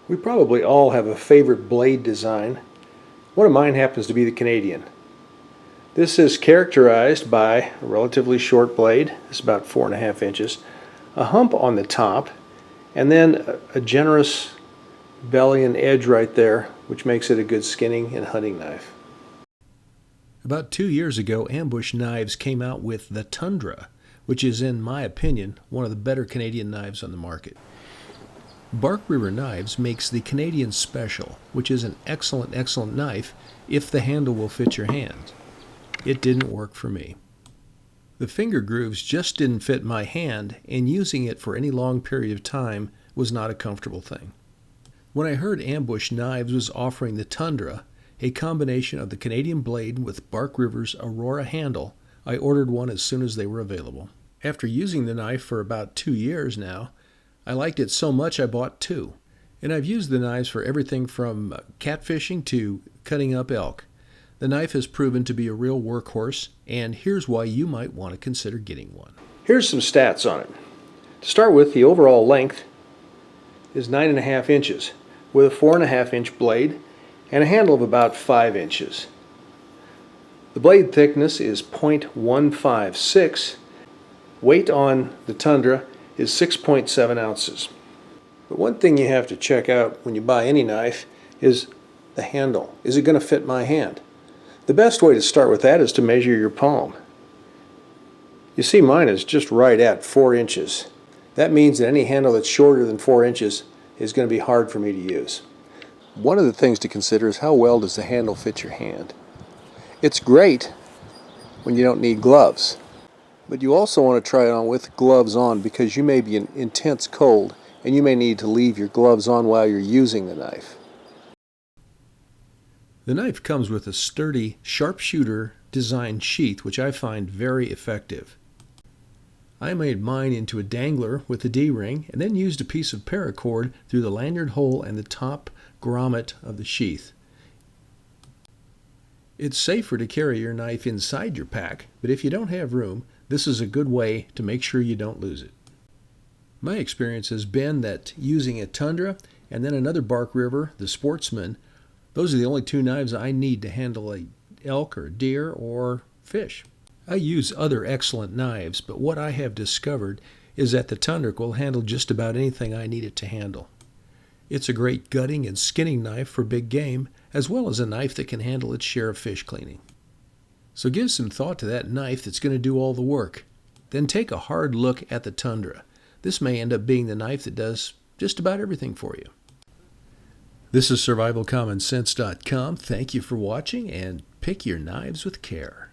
We probably all have a favorite blade design. One of mine happens to be the Canadian. This is characterized by a relatively short blade, it's about 4.5 inches, a hump on the top, and then a generous belly and edge right there, which makes it a good skinning and hunting knife. About 2 years ago, Ambush Knives came out with the Tundra, which is, in my opinion, one of the better Canadian knives on the market. Bark River Knives makes the Canadian Special, which is an excellent knife if the handle will fit your hand. It didn't work for me. The finger grooves just didn't fit my hand, and using it for any long period of time was not a comfortable thing. When I heard Ambush Knives was offering the Tundra, a combination of the Canadian blade with Bark River's Aurora handle, I ordered one as soon as they were available. After using the knife for about 2 years now, I liked it so much I bought two. And I've used the knives for everything from catfishing to cutting up elk. The knife has proven to be a real workhorse, and here's why you might want to consider getting one. Here's some stats on it. To start with, the overall length is 9.5 inches with a 4.5-inch blade and a handle of about 5 inches. The blade thickness is .156. Weight on the Tundra is 6.7 ounces. But one thing you have to check out when you buy any knife is the handle. Is it going to fit my hand? The best way to start with that is to measure your palm. You see mine is just right at 4 inches. That means that any handle that's shorter than 4 inches is going to be hard for me to use. One of the things to consider is how well does the handle fit your hand. It's great when you don't need gloves, but you also want to try it on with gloves on because you may be in intense cold and you may need to leave your gloves on while you're using the knife. The knife comes with a sturdy sharpshooter designed sheath, which I find very effective. I made mine into a dangler with a D-ring and then used a piece of paracord through the lanyard hole and the top grommet of the sheath. It's safer to carry your knife inside your pack, but if you don't have room, this is a good way to make sure you don't lose it. My experience has been that using a Tundra and then another Bark River, the Sportsman, those are the only two knives I need to handle a elk or deer or fish. I use other excellent knives, but what I have discovered is that the Tundra will handle just about anything I need it to handle. It's a great gutting and skinning knife for big game, as well as a knife that can handle its share of fish cleaning. So give some thought to that knife that's going to do all the work. Then take a hard look at the Tundra. This may end up being the knife that does just about everything for you. This is SurvivalCommonSense.com. Thank you for watching, and pick your knives with care.